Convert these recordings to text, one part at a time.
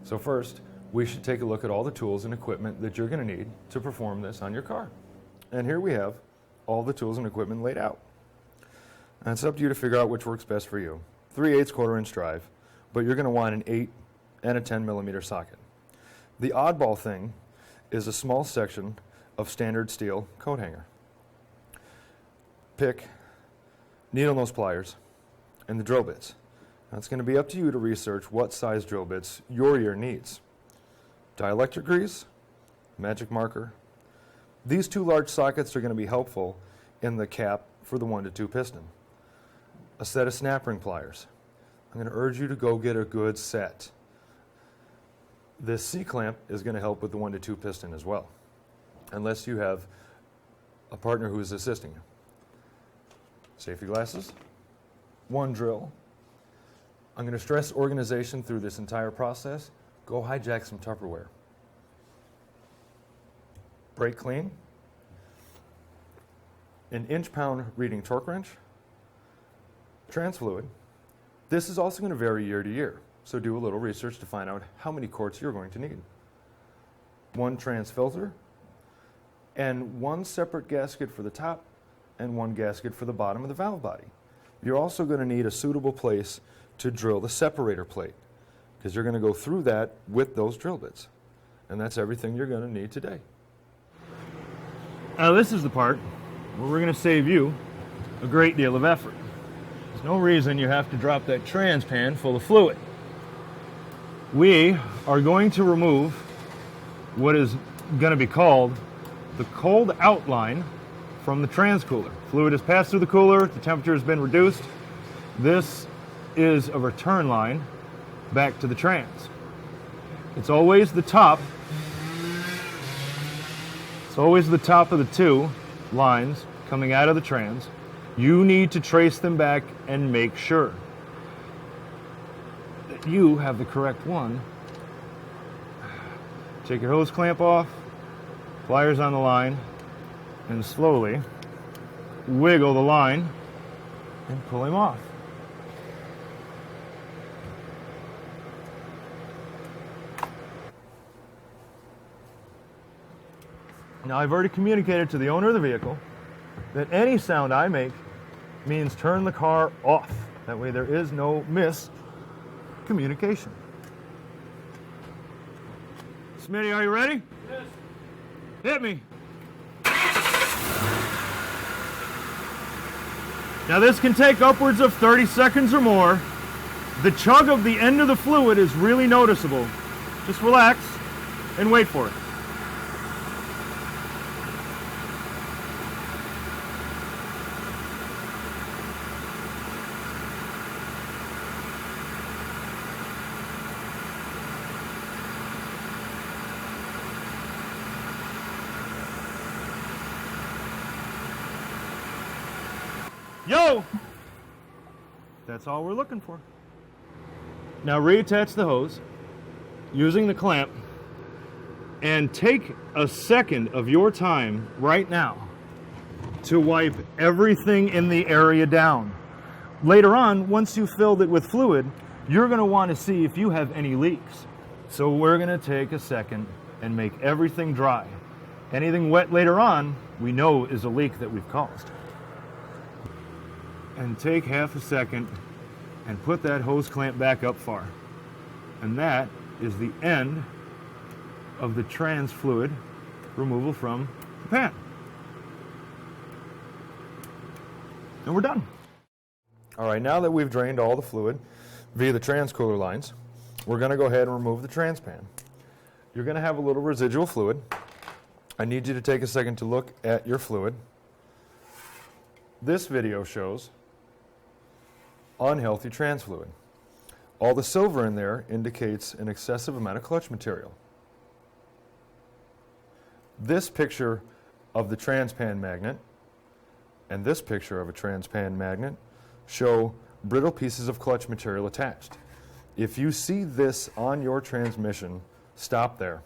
So first, we should take a look at all the tools and equipment that you're going to need to perform this on your car. And here we have all the tools and equipment laid out. And it's up to you to figure out which works best for you. 3/8 1/4 drive, but you're going to want an 8 and a 10 millimeter socket. The oddball thing is a small section of standard steel coat hanger. Pick needle nose pliers and the drill bits. Now it's going to be up to you to research what size drill bits your ear needs. Dielectric grease, magic marker. These two large sockets are going to be helpful in the cap for the 1-2 piston. A set of snap ring pliers. I'm going to urge you to go get a good set. This C-clamp is going to help with the 1-2 piston as well, unless you have a partner who is assisting you. Safety glasses, one drill. I'm going to stress organization through this entire process. Go hijack some Tupperware. Brake clean, an inch-pound reading torque wrench, trans fluid. This is also going to vary year to year, so do a little research to find out how many quarts you're going to need. One trans filter, and one separate gasket for the top and one gasket for the bottom of the valve body. You're also going to need a suitable place to drill the separator plate, because you're going to go through that with those drill bits. And that's everything you're going to need today. Now this is the part where we're going to save you a great deal of effort. There's no reason you have to drop that trans pan full of fluid. We are going to remove what is going to be called the cold outline from the trans cooler. Fluid has passed through the cooler, the temperature has been reduced. This is a return line back to the trans. It's always the top. It's always the top of the two lines coming out of the trans. You need to trace them back and make sure that you have the correct one. Take your hose clamp off, pliers on the line, and slowly wiggle the line and pull him off. Now I've already communicated to the owner of the vehicle that any sound I make means turn the car off. That way there is no miscommunication. Smitty, are you ready? Yes. Hit me. Now this can take upwards of 30 seconds or more. The chug of the end of the fluid is really noticeable. Just relax and wait for it. Yo! That's all we're looking for. Now reattach the hose using the clamp and take a second of your time right now to wipe everything in the area down. Later on, once you've filled it with fluid, you're going to want to see if you have any leaks. So we're going to take a second and make everything dry. Anything wet later on, we know is a leak that we've caused. And take half a second and put that hose clamp back up far. And that is the end of the trans fluid removal from the pan. And we're done. All right, now that we've drained all the fluid via the trans cooler lines, we're going to go ahead and remove the trans pan. You're going to have a little residual fluid. I need you to take a second to look at your fluid. This video shows unhealthy trans fluid. All the silver in there indicates an excessive amount of clutch material. This picture of the trans pan magnet and this picture of a trans pan magnet show brittle pieces of clutch material attached. If you see this on your transmission, stop there.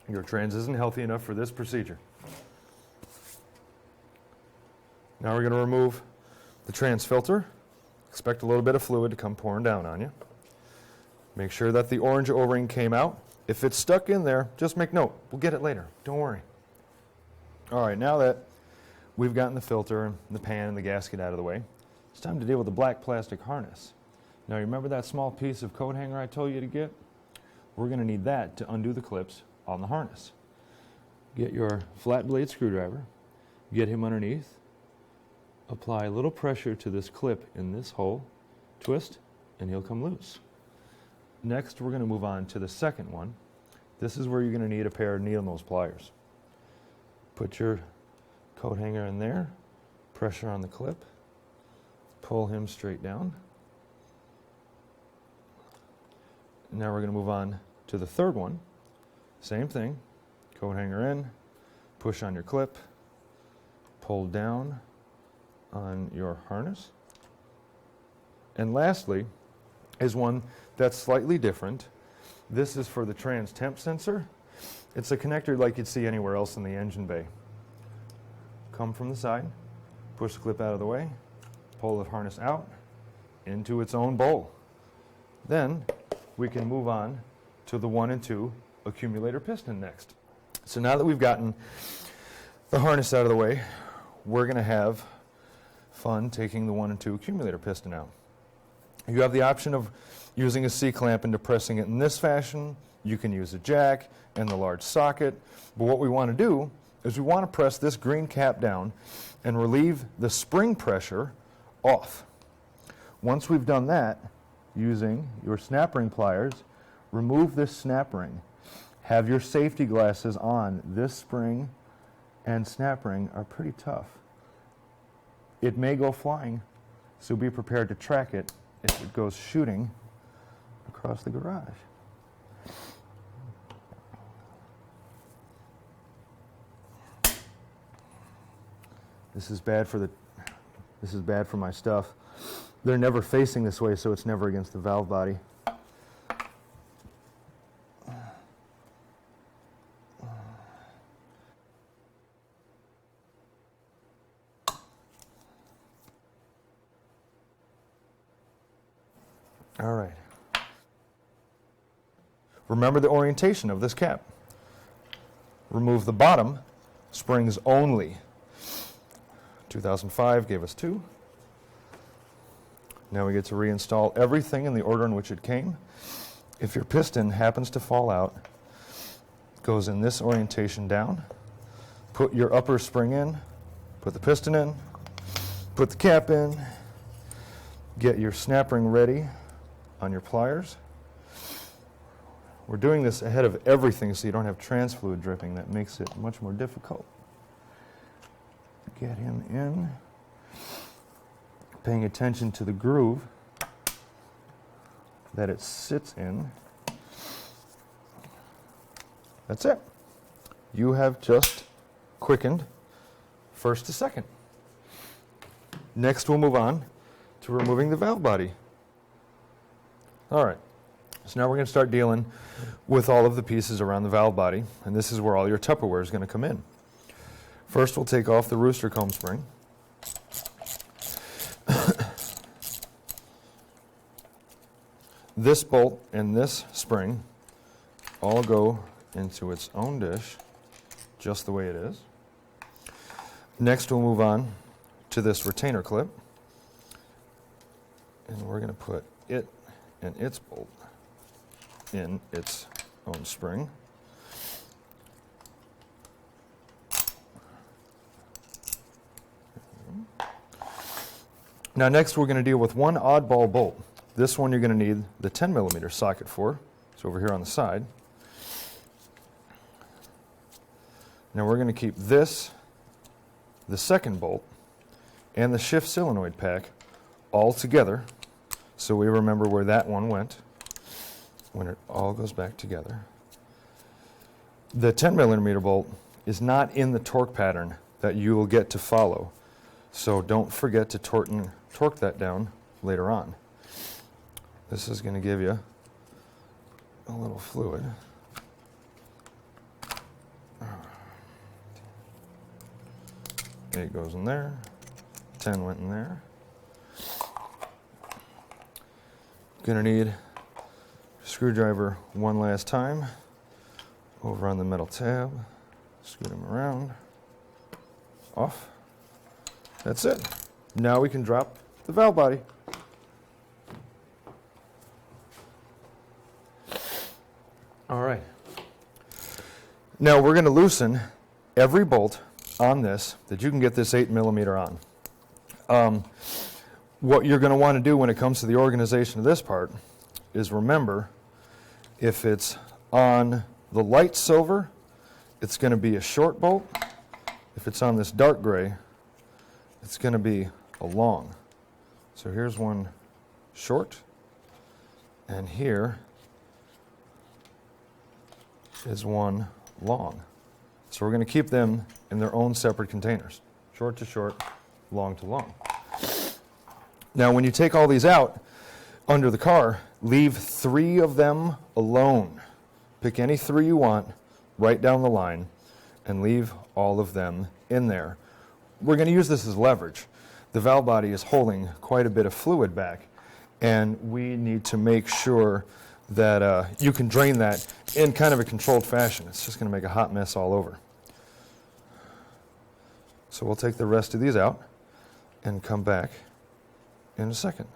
Your trans isn't healthy enough for this procedure. Now we're going to remove the trans filter. Expect a little bit of fluid to come pouring down on you. Make sure that the orange O-ring came out. If it's stuck in there, just make note. We'll get it later. Don't worry. All right, now that we've gotten the filter, the pan, and the gasket out of the way, it's time to deal with the black plastic harness. Now, you remember that small piece of coat hanger I told you to get? We're going to need that to undo the clips on the harness. Get your flat blade screwdriver, get him underneath, apply a little pressure to this clip in this hole, twist, and he'll come loose. Next, we're going to move on to the second one. This is where you're going to need a pair of needle nose pliers. Put your coat hanger in there, pressure on the clip, pull him straight down. Now we're going to move on to the third one. Same thing, coat hanger in, push on your clip, pull down on your harness. And lastly is one that's slightly different. This is for the trans temp sensor. It's a connector like you'd see anywhere else in the engine bay. Come from the side, push the clip out of the way, pull the harness out into its own bowl. Then we can move on to the 1 and 2 accumulator piston next. So now that we've gotten the harness out of the way, we're going to have fun taking the 1 and 2 accumulator piston out. You have the option of using a C-clamp and depressing it in this fashion. You can use a jack and the large socket. But what we want to do is we want to press this green cap down and relieve the spring pressure off. Once we've done that, using your snap ring pliers, remove this snap ring. Have your safety glasses on. This spring and snap ring are pretty tough. It may go flying, so be prepared to track it if it goes shooting across the garage. This is bad for my stuff. They're never facing this way, so it's never against the valve body. All right. Remember the orientation of this cap. Remove the bottom, springs only. 2005 gave us 2. Now we get to reinstall everything in the order in which it came. If your piston happens to fall out, it goes in this orientation down. Put your upper spring in, put the piston in, put the cap in, get your snap ring ready on your pliers. We're doing this ahead of everything so you don't have trans fluid dripping. That makes it much more difficult. Get him in, paying attention to the groove that it sits in. That's it. You have just quickened first to second. Next we'll move on to removing the valve body. All right, so now we're going to start dealing with all of the pieces around the valve body, and this is where all your Tupperware is going to come in. First, we'll take off the rooster comb spring. This bolt and this spring all go into its own dish, just the way it is. Next, we'll move on to this retainer clip, and we're going to put it and its bolt in its own spring. Now next we're going to deal with one oddball bolt. This one you're going to need the 10 millimeter socket for. It's over here on the side. Now we're going to keep this, the second bolt, and the shift solenoid pack all together so we remember where that one went when it all goes back together. The 10 millimeter bolt is not in the torque pattern that you will get to follow, so don't forget to torque that down later on. This is going to give you a little fluid. 8 goes in there, 10 went in there. Going to need screwdriver one last time over on the metal tab, scoot them around, off. That's it. Now we can drop the valve body. All right. Now we're going to loosen every bolt on this that you can get this 8mm on. What you're going to want to do when it comes to the organization of this part is remember, if it's on the light silver, it's going to be a short bolt. If it's on this dark gray, it's going to be a long. So here's one short, and here is one long. So we're going to keep them in their own separate containers, short to short, long to long. Now when you take all these out under the car, leave 3 of them alone. Pick any 3 you want right down the line and leave all of them in there. We're going to use this as leverage. The valve body is holding quite a bit of fluid back, and we need to make sure that you can drain that in kind of a controlled fashion. It's just going to make a hot mess all over. So we'll take the rest of these out and come back in a second.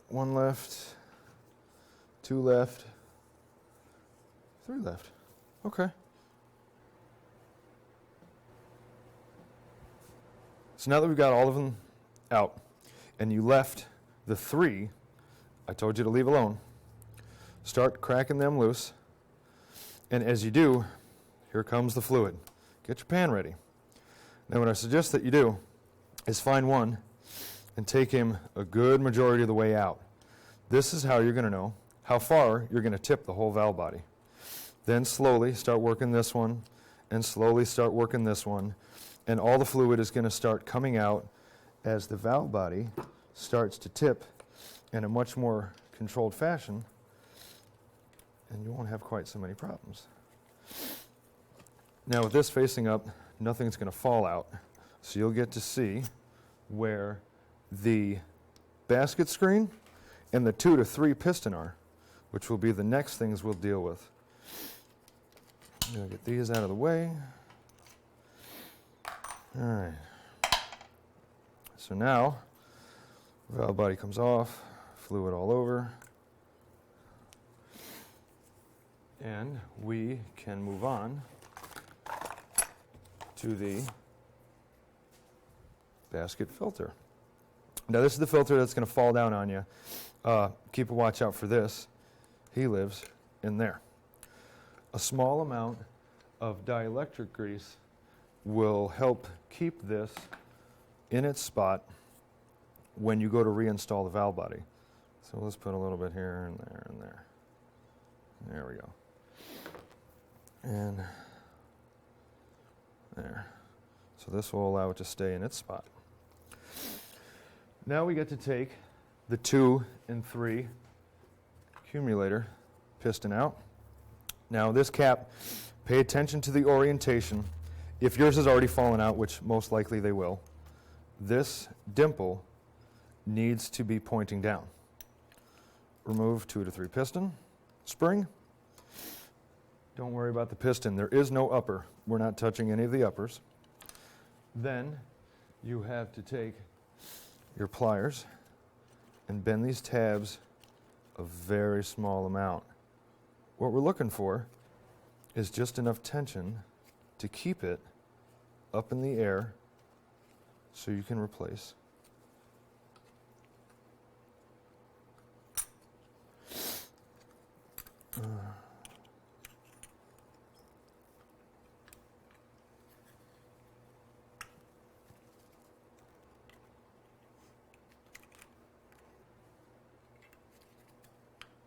One left, 2 left, 3 left. Okay. So now that we've got all of them out, and you left the 3 I told you to leave alone, start cracking them loose. And as you do, here comes the fluid. Get your pan ready. Now what I suggest that you do is find one and take him a good majority of the way out. This is how you're going to know how far you're going to tip the whole valve body. Then slowly start working this one, and slowly start working this one, and all the fluid is going to start coming out as the valve body starts to tip in a much more controlled fashion, and you won't have quite so many problems. Now with this facing up, nothing's going to fall out, so you'll get to see where the basket screen and the 2 to 3 piston are, which will be the next things we'll deal with. I'm going to get these out of the way. All right. So now, valve body comes off, fluid all over, and we can move on to the basket filter. Now this is the filter that's going to fall down on you. Keep a watch out for this. He lives in there. A small amount of dielectric grease will help keep this in its spot when you go to reinstall the valve body. So let's put a little bit here and there and there. There we go. And there. So this will allow it to stay in its spot. Now we get to take the 2 and 3 accumulator piston out. Now this cap, pay attention to the orientation. If yours has already fallen out, which most likely they will, this dimple needs to be pointing down. Remove 2 to 3 piston, spring. Don't worry about the piston. There is no upper. We're not touching any of the uppers. Then you have to take your pliers and bend these tabs a very small amount. What we're looking for is just enough tension to keep it up in the air so you can replace.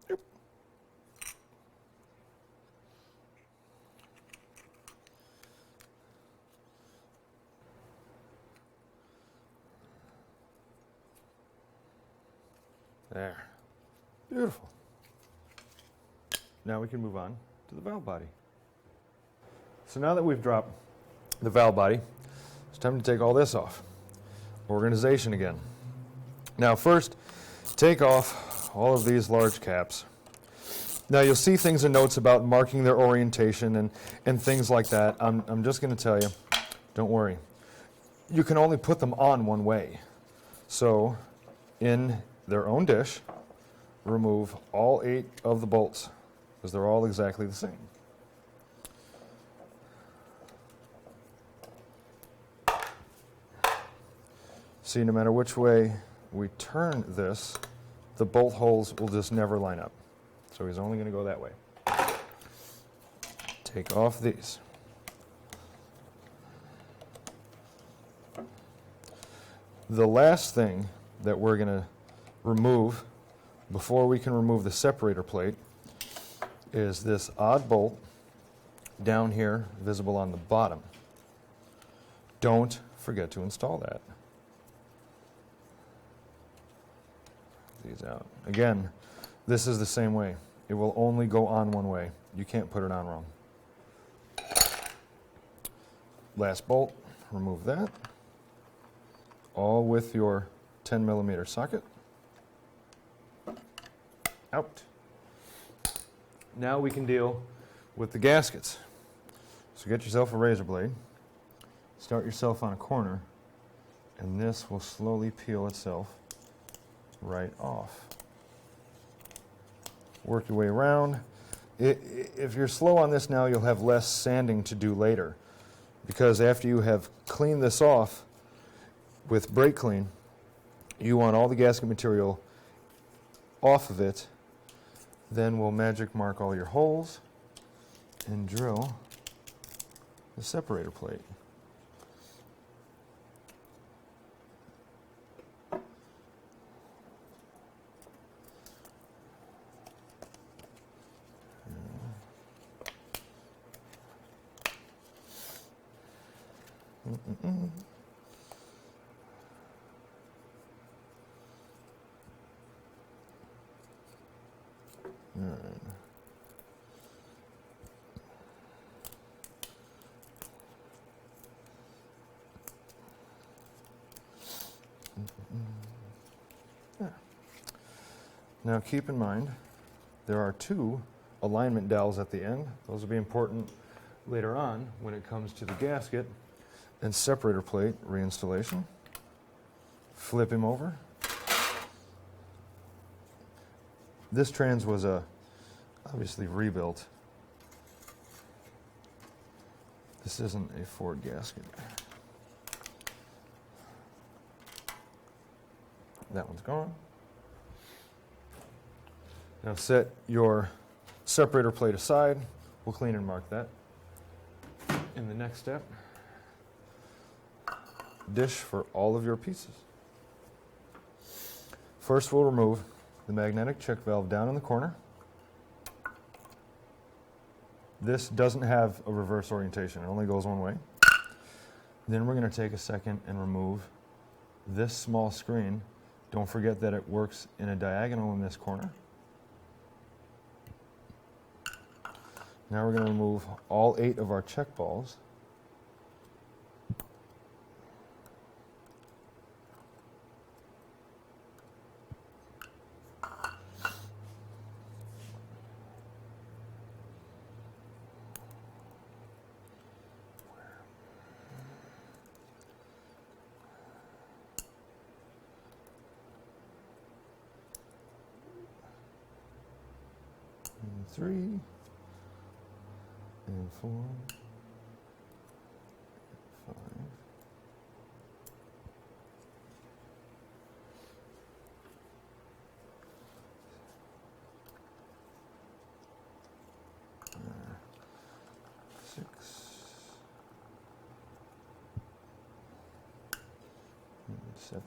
Yep. There. Beautiful. Now we can move on to the valve body. So now that we've dropped the valve body, it's time to take all this off. Organization again. Now first, take off all of these large caps. Now you'll see things in notes about marking their orientation and things like that. I'm just going to tell you, don't worry. You can only put them on one way. So in their own dish, remove all 8 of the bolts because they're all exactly the same. See, no matter which way we turn this, the bolt holes will just never line up. So he's only going to go that way. Take off these. The last thing that we're going to remove before we can remove the separator plate is this odd bolt down here visible on the bottom. Don't forget to install that. These out. Again, this is the same way. It will only go on one way. You can't put it on wrong. Last bolt, remove that. All with your 10 millimeter socket. Out. Now we can deal with the gaskets. So get yourself a razor blade, start yourself on a corner, and this will slowly peel itself right off. Work your way around. If you're slow on this now, you'll have less sanding to do later, because after you have cleaned this off with brake clean, you want all the gasket material off of it. Then we'll magic mark all your holes and drill the separator plate. Now keep in mind, there are 2 alignment dowels at the end. Those will be important later on when it comes to the gasket and separator plate reinstallation. Flip him over. This trans was obviously rebuilt. This isn't a Ford gasket. That one's gone. Now set your separator plate aside. We'll clean and mark that. In the next step, dish for all of your pieces. First, we'll remove the magnetic check valve down in the corner. This doesn't have a reverse orientation. It only goes one way. Then we're going to take a second and remove this small screen. Don't forget that it works in a diagonal in this corner. Now we're going to remove all 8 of our check balls. 3 and 4, 5. 6 and 7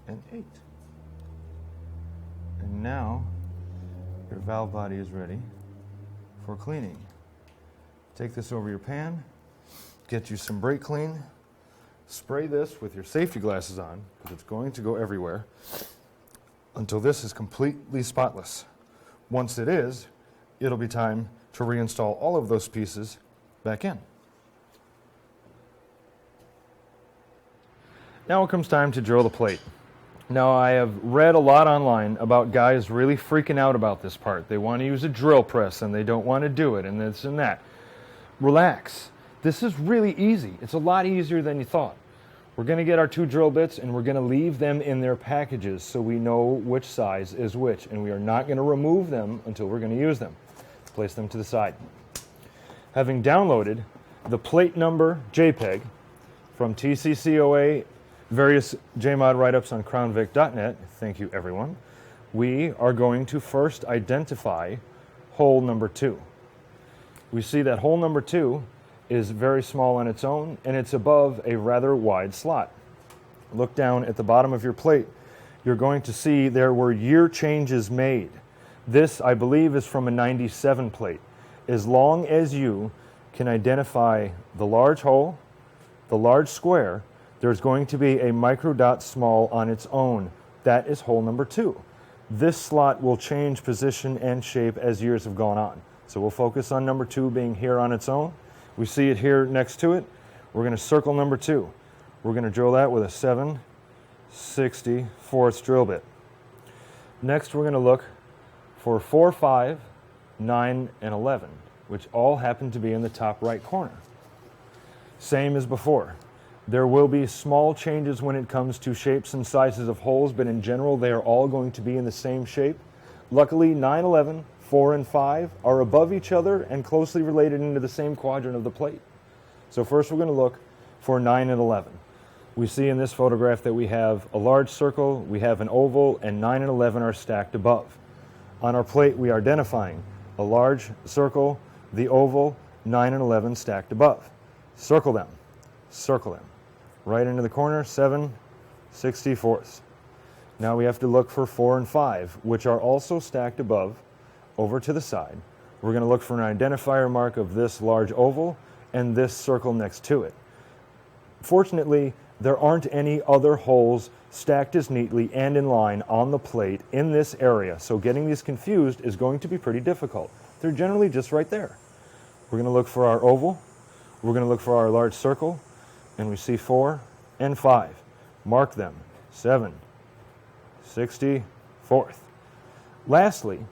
and 8. And now your valve body is ready for cleaning. Take this over your pan, get you some brake clean, spray this with your safety glasses on, because it's going to go everywhere, until this is completely spotless. Once it is, it'll be time to reinstall all of those pieces back in. Now it comes time to drill the plate. Now, I have read a lot online about guys really freaking out about this part. They want to use a drill press and they don't want to do it and this and that. Relax. This is really easy. It's a lot easier than you thought. We're going to get our 2 drill bits and we're going to leave them in their packages so we know which size is which, and we are not going to remove them until we're going to use them. Place them to the side. Having downloaded the plate number JPEG from TCCOA, various Jmod write-ups on crownvic.net, thank you everyone, we are going to first identify hole number 2. We see that hole number 2 is very small on its own, and it's above a rather wide slot. Look down at the bottom of your plate. You're going to see there were year changes made. This, I believe, is from a 97 plate. As long as you can identify the large hole, the large square, there's going to be a micro dot small on its own. That is hole number 2. This slot will change position and shape as years have gone on. So we'll focus on number 2 being here on its own. We see it here next to it. We're going to circle number 2. We're going to drill that with a 7/64 drill bit. Next, we're going to look for 4, 5, 9, and 11, which all happen to be in the top right corner. Same as before. There will be small changes when it comes to shapes and sizes of holes, but in general, they are all going to be in the same shape. Luckily, 9, 11, 4, and 5 are above each other and closely related into the same quadrant of the plate. So first we're going to look for 9 and 11. We see in this photograph that we have a large circle, we have an oval, and 9 and 11 are stacked above. On our plate, we are identifying a large circle, the oval, 9 and 11 stacked above. Circle them. Circle them. Right into the corner, 7/64. Now we have to look for 4 and 5, which are also stacked above, over to the side. We're going to look for an identifier mark of this large oval and this circle next to it. Fortunately, there aren't any other holes stacked as neatly and in line on the plate in this area, so getting these confused is going to be pretty difficult. They're generally just right there. We're going to look for our oval, we're going to look for our large circle, and we see 4 and 5. Mark them. 7/64. Lastly,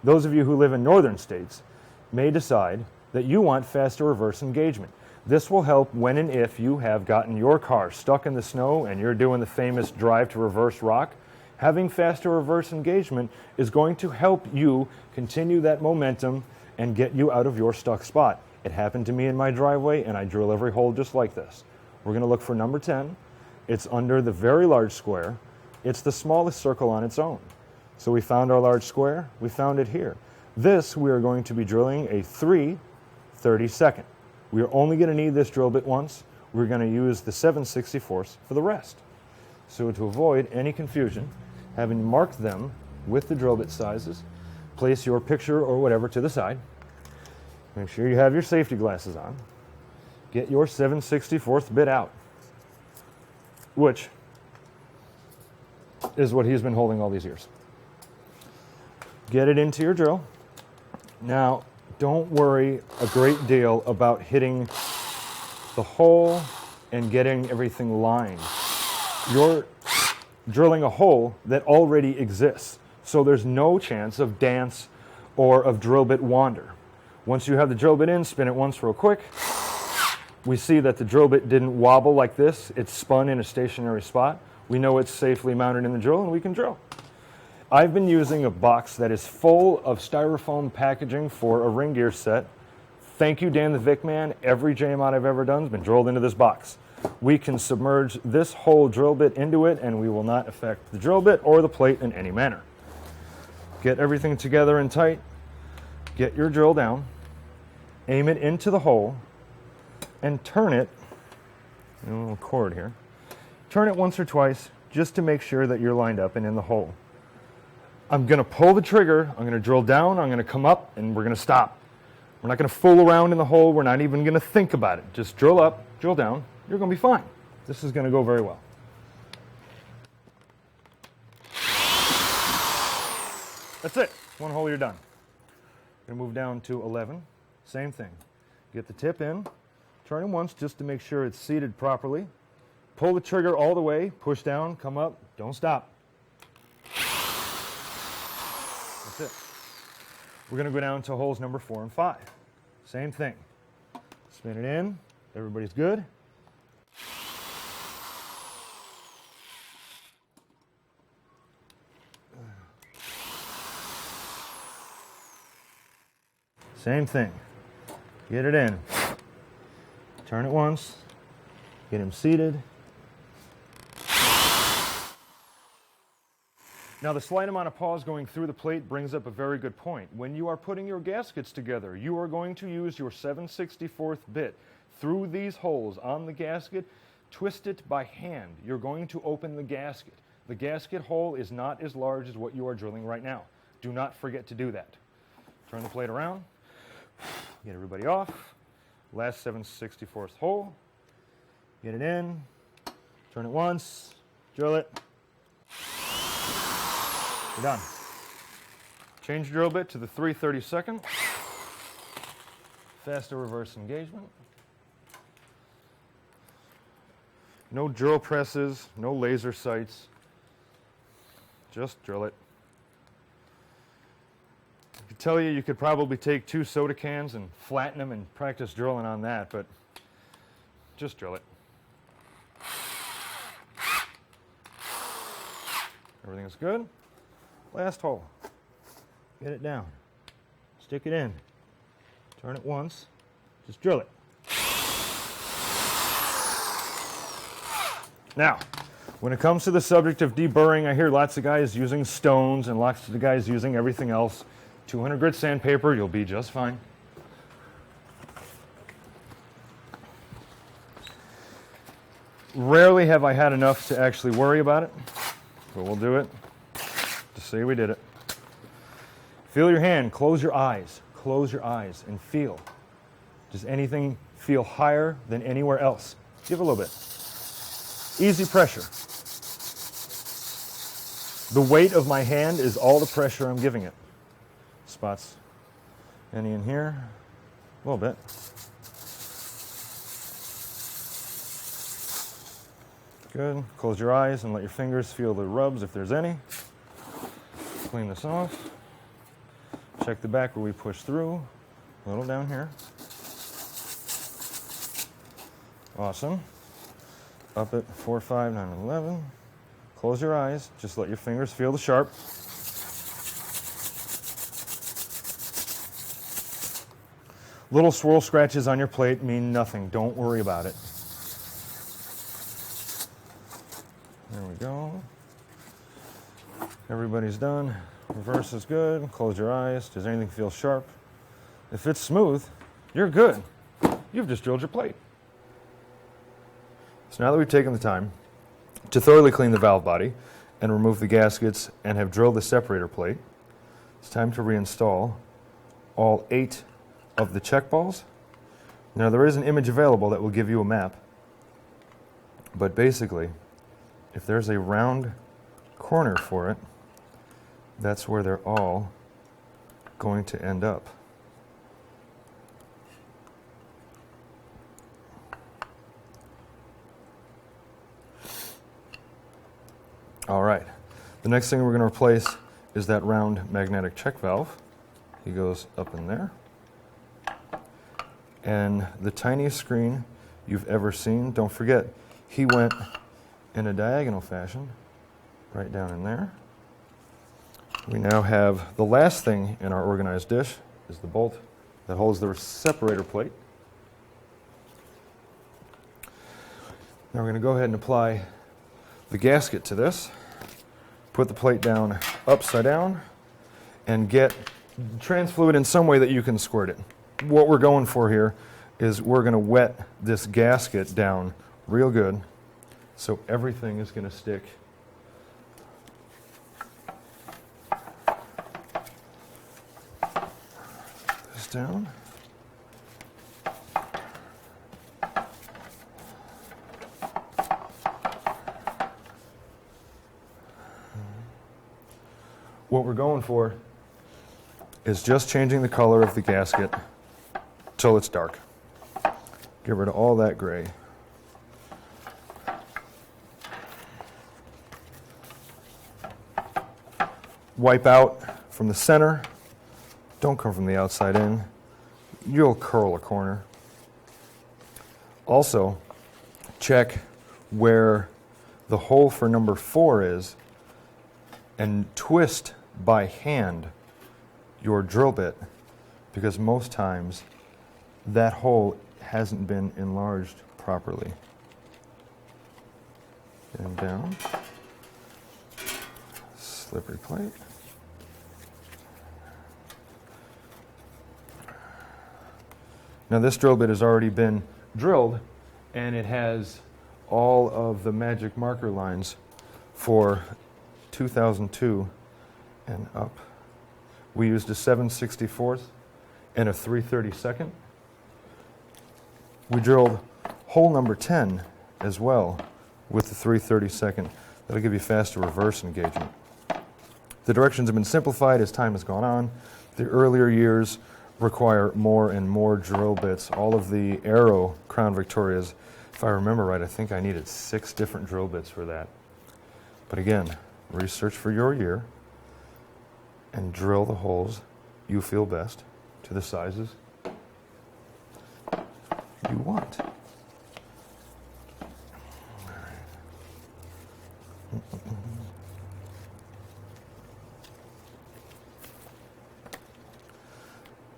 those of you who live in northern states may decide that you want faster reverse engagement. This will help when and if you have gotten your car stuck in the snow and you're doing the famous drive to reverse rock. Having faster reverse engagement is going to help you continue that momentum and get you out of your stuck spot. It happened to me in my driveway, and I drill every hole just like this. We're going to look for number 10. It's under the very large square. It's the smallest circle on its own. So we found our large square. We found it here. This, we are going to be drilling a 3/32. We are only going to need this drill bit once. We're going to use the 7/64 for the rest. So to avoid any confusion, having marked them with the drill bit sizes, place your picture or whatever to the side. Make sure you have your safety glasses on. Get your 7/64 bit out, which is what he's been holding all these years. Get it into your drill. Now, don't worry a great deal about hitting the hole and getting everything lined. You're drilling a hole that already exists, so there's no chance of dance or of drill bit wander. Once you have the drill bit in, spin it once real quick. We see that the drill bit didn't wobble like this. It's spun in a stationary spot. We know it's safely mounted in the drill, and we can drill. I've been using a box that is full of styrofoam packaging for a ring gear set. Thank you, Dan the Vic Man. Every Jmod I've ever done has been drilled into this box. We can submerge this whole drill bit into it and we will not affect the drill bit or the plate in any manner. Get everything together and tight. Get your drill down. Aim it into the hole and turn it, a little cord here, turn it once or twice just to make sure that you're lined up and in the hole. I'm going to pull the trigger, I'm going to drill down, I'm going to come up, and we're going to stop. We're not going to fool around in the hole, we're not even going to think about it. Just drill up, drill down, you're going to be fine. This is going to go very well. That's it, one hole, you're done. Going to move down to 11, same thing. Get the tip in, turn it once just to make sure it's seated properly. Pull the trigger all the way, push down, come up, don't stop. That's it. We're going to go down to holes number 4 and 5. Same thing. Spin it in, everybody's good. Same thing. Get it in. Turn it once. Get him seated. Now the slight amount of pause going through the plate brings up a very good point. When you are putting your gaskets together, you are going to use your 7/64 bit through these holes on the gasket, twist it by hand. You're going to open the gasket. The gasket hole is not as large as what you are drilling right now. Do not forget to do that. Turn the plate around. Get everybody off. Last 7/64 hole. Get it in. Turn it once. Drill it. We're done. Change drill bit to the 3/32. Faster reverse engagement. No drill presses, no laser sights. Just drill it. I could tell you could probably take 2 soda cans and flatten them and practice drilling on that, but just drill it. Everything is good. Last hole. Get it down. Stick it in. Turn it once. Just drill it. Now, when it comes to the subject of deburring, I hear lots of guys using stones and lots of guys using everything else. 200 grit sandpaper, you'll be just fine. Rarely have I had enough to actually worry about it, but we'll do it to say we did it. Feel your hand, close your eyes, and feel. Does anything feel higher than anywhere else? Give a little bit. Easy pressure. The weight of my hand is all the pressure I'm giving it. Spots. Any in here? A little bit. Good. Close your eyes and let your fingers feel the rubs if there's any. Clean this off. Check the back where we push through. A little down here. Awesome. Up at 4, 5, 9, 11. Close your eyes. Just let your fingers feel the sharp. Little swirl scratches on your plate mean nothing. Don't worry about it. There we go. Everybody's done. Reverse is good. Close your eyes. Does anything feel sharp? If it's smooth, you're good. You've just drilled your plate. So now that we've taken the time to thoroughly clean the valve body and remove the gaskets and have drilled the separator plate, it's time to reinstall all 8 of the check balls. Now there is an image available that will give you a map, but basically if there's a round corner for it, that's where they're all going to end up. All right, the next thing we're going to replace is that round magnetic check valve. He goes up in there. And the tiniest screen you've ever seen, don't forget, he went in a diagonal fashion right down in there. We now have the last thing in our organized dish is the bolt that holds the separator plate. Now we're going to go ahead and apply the gasket to this. Put the plate down upside down and get trans fluid in some way that you can squirt it. What we're going for here is we're going to wet this gasket down real good so everything is going to stick. This down. What we're going for is just changing the color of the gasket till it's dark. Get rid of all that gray. Wipe out from the center. Don't come from the outside in. You'll curl a corner. Also, check where the hole for number 4 is and twist by hand your drill bit, because most times that hole hasn't been enlarged properly. And down. Slippery plate. Now this drill bit has already been drilled and it has all of the magic marker lines for 2002 and up. We used a 7/64 and a 3/32. We drilled hole number 10 as well with the 3/32. That'll give you faster reverse engagement. The directions have been simplified as time has gone on. The earlier years require more and more drill bits. All of the Aero Crown Victorias, if I remember right, I think I needed 6 different drill bits for that. But again, research for your year and drill the holes you feel best to the sizes you want.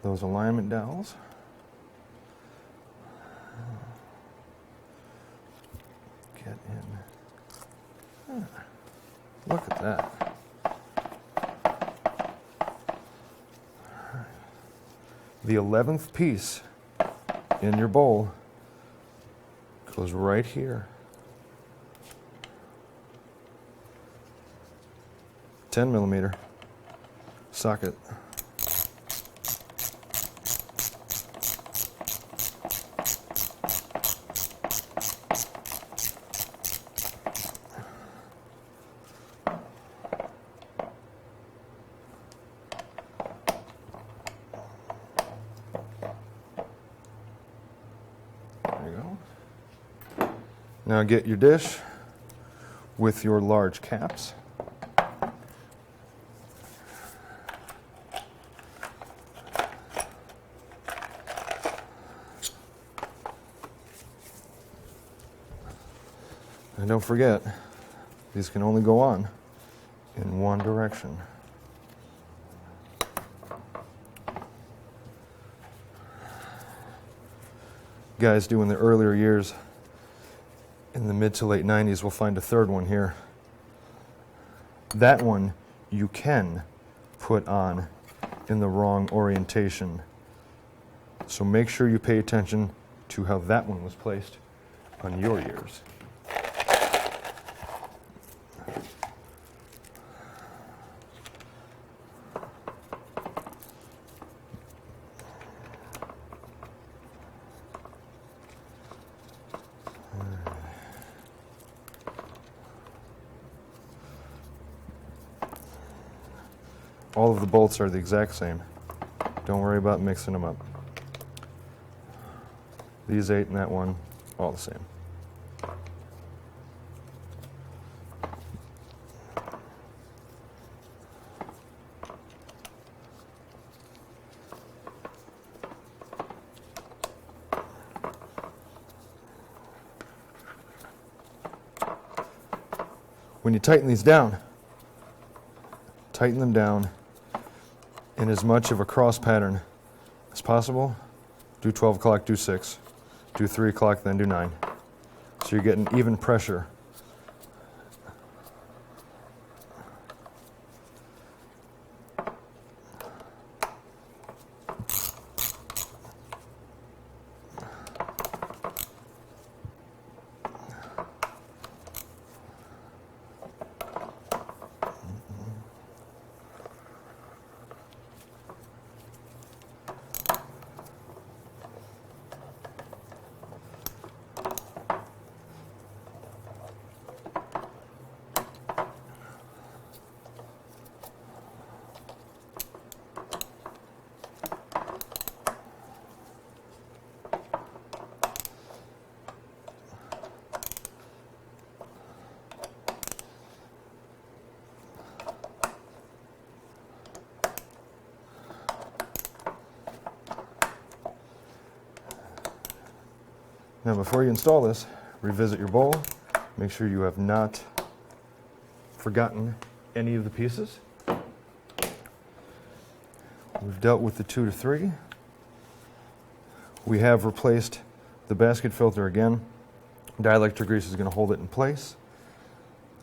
Those alignment dowels. Get in. Look at that. The 11th piece in your bowl goes right here. 10mm socket. Now get your dish with your large caps. And don't forget, these can only go on in one direction. Guys doing the earlier years in the mid to late 90s will find a third one here. That one you can put on in the wrong orientation. So make sure you pay attention to how that one was placed on your ears. All of the bolts are the exact same. Don't worry about mixing them up. These 8 and that one, all the same. When you tighten these down, tighten them down in as much of a cross pattern as possible. Do 12 o'clock, do 6. Do 3 o'clock, then do 9. So you're getting even pressure. Now before you install this, revisit your bowl. Make sure you have not forgotten any of the pieces. We've dealt with the 2 to 3. We have replaced the basket filter again. Dielectric grease is going to hold it in place.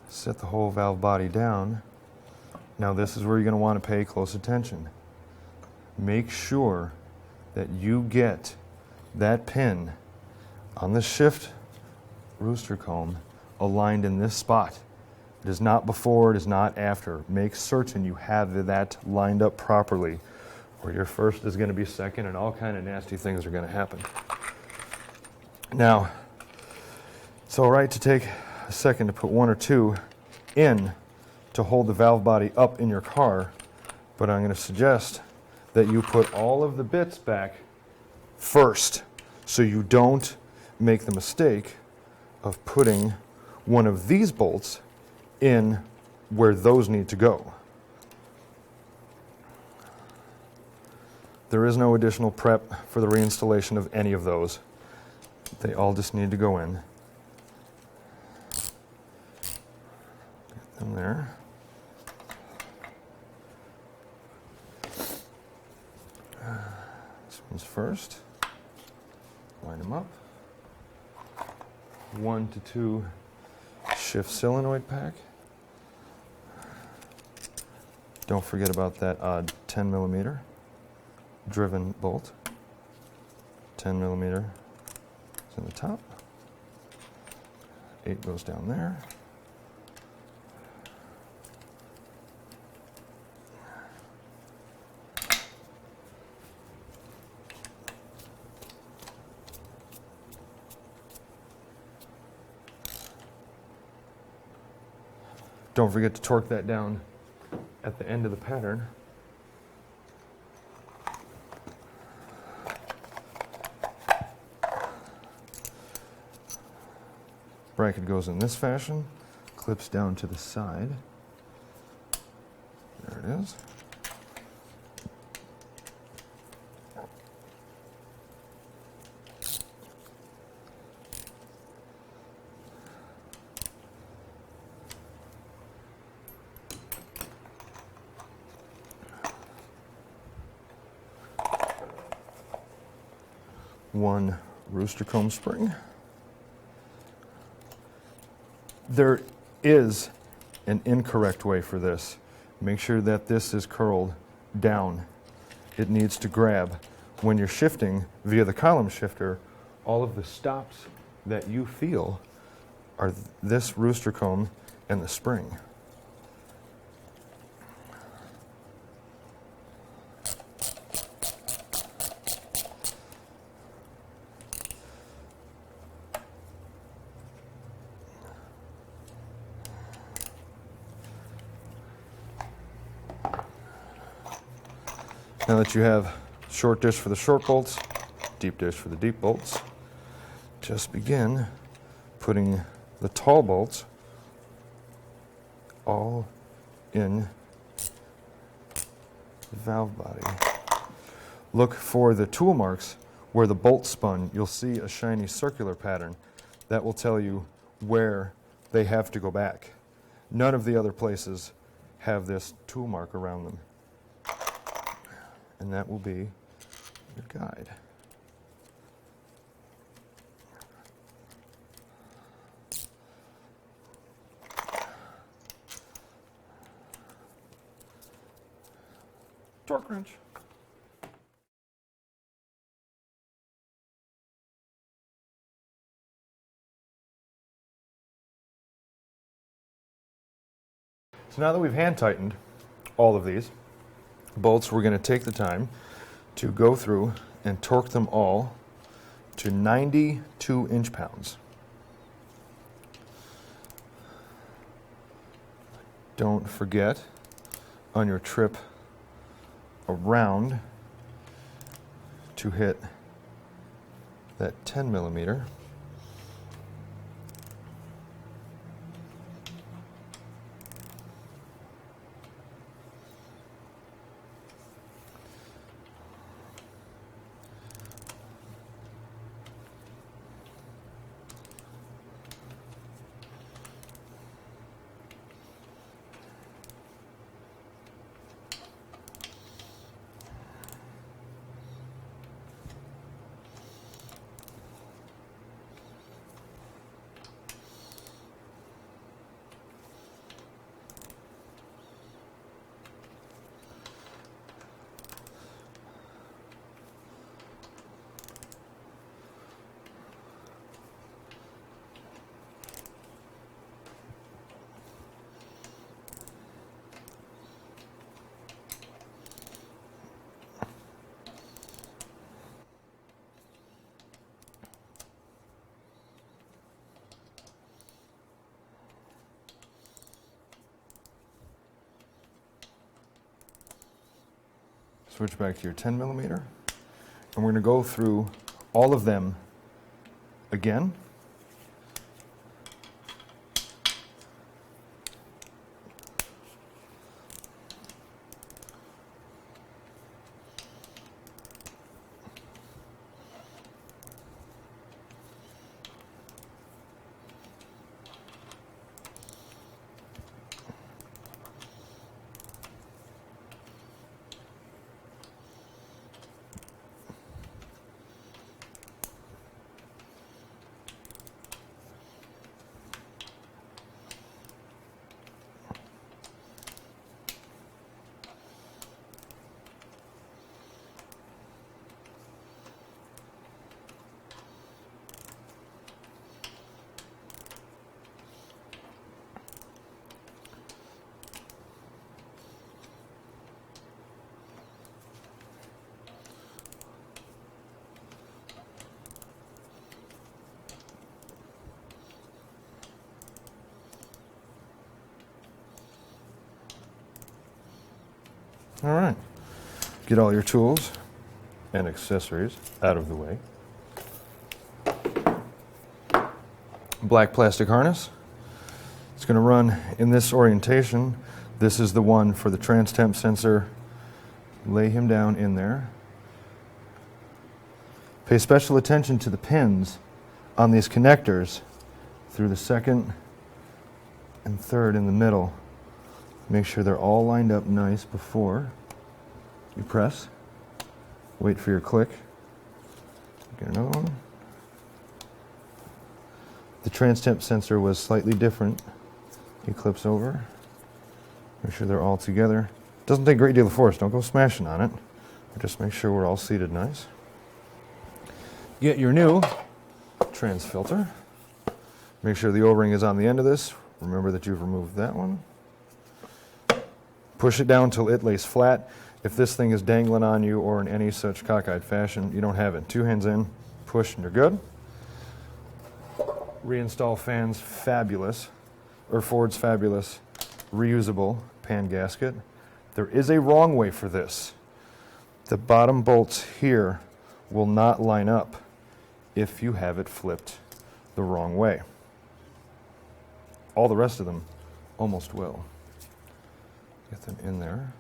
Set the whole valve body down. Now this is where you're going to want to pay close attention. Make sure that you get that pin on the shift rooster comb aligned in this spot. It is not before, it is not after. Make certain you have that lined up properly, or your first is going to be second and all kind of nasty things are going to happen. Now, it's all right to take a second to put 1 or 2 in to hold the valve body up in your car, but I'm going to suggest that you put all of the bits back first so you don't make the mistake of putting one of these bolts in where those need to go. There is no additional prep for the reinstallation of any of those. They all just need to go in. Get them there. This one's first. Line them up. 1 to 2 shift solenoid pack. Don't forget about that odd 10 millimeter driven bolt. 10 millimeter is in the top. 8 goes down there. Don't forget to torque that down at the end of the pattern. Bracket goes in this fashion, clips down to the side. There it is. One rooster comb spring. There is an incorrect way for this. Make sure that this is curled down. It needs to grab. When you're shifting via the column shifter, all of the stops that you feel are this rooster comb and the spring. Now that you have short dish for the short bolts, deep dish for the deep bolts, just begin putting the tall bolts all in the valve body. Look for the tool marks where the bolt spun. You'll see a shiny circular pattern that will tell you where they have to go back. None of the other places have this tool mark around them. And that will be your guide. Torque wrench. So now that we've hand tightened all of these bolts, we're going to take the time to go through and torque them all to 92 inch-pounds. Don't forget on your trip around to hit that 10 millimeter. Switch back to your 10 millimeter, and we're going to go through all of them again. All right, get all your tools and accessories out of the way. Black plastic harness. It's going to run in this orientation. This is the one for the trans temp sensor. Lay him down in there. Pay special attention to the pins on these connectors through the second and third in the middle. Make sure they're all lined up nice before you press. Wait for your click. Get another one. The trans temp sensor was slightly different. He clips over. Make sure they're all together. Doesn't take a great deal of force. Don't go smashing on it. Just make sure we're all seated nice. Get your new trans filter. Make sure the O-ring is on the end of this. Remember that you've removed that one. Push it down until it lays flat. If this thing is dangling on you or in any such cockeyed fashion, you don't have it. 2 hands in, push, and you're good. Reinstall fans, fabulous, or Ford's fabulous reusable pan gasket. There is a wrong way for this. The bottom bolts here will not line up if you have it flipped the wrong way. All the rest of them almost will. Get them in there.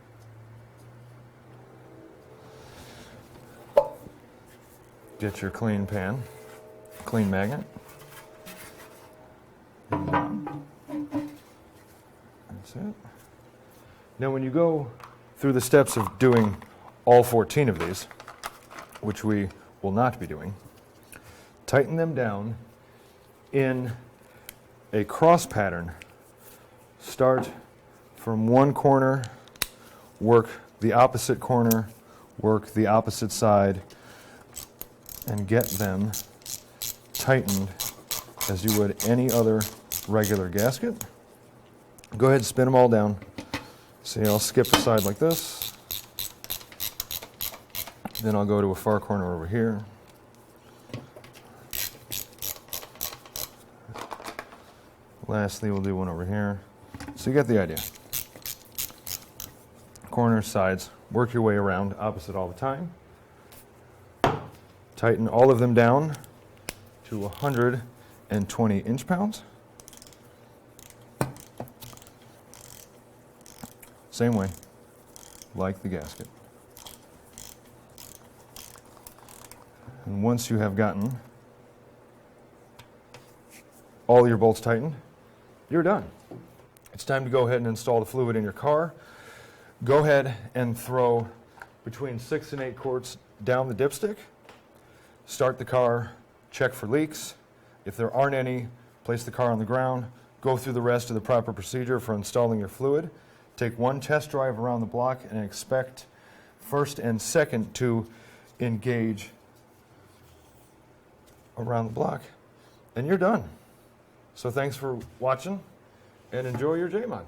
Get your clean pan, clean magnet. That's it. Now when you go through the steps of doing all 14 of these, which we will not be doing, tighten them down in a cross pattern. Start from one corner, work the opposite corner, work the opposite side, and get them tightened as you would any other regular gasket. Go ahead and spin them all down. See, I'll skip a side like this. Then I'll go to a far corner over here. Lastly, we'll do one over here. So you get the idea. Corners, sides, work your way around opposite all the time. Tighten all of them down to 120 inch-pounds. Same way, like the gasket. And once you have gotten all your bolts tightened, you're done. It's time to go ahead and install the fluid in your car. Go ahead and throw between 6 and 8 quarts down the dipstick. Start the car, check for leaks. If there aren't any, place the car on the ground. Go through the rest of the proper procedure for installing your fluid. Take one test drive around the block and expect first and second to engage around the block. And you're done. So thanks for watching and enjoy your Jmod.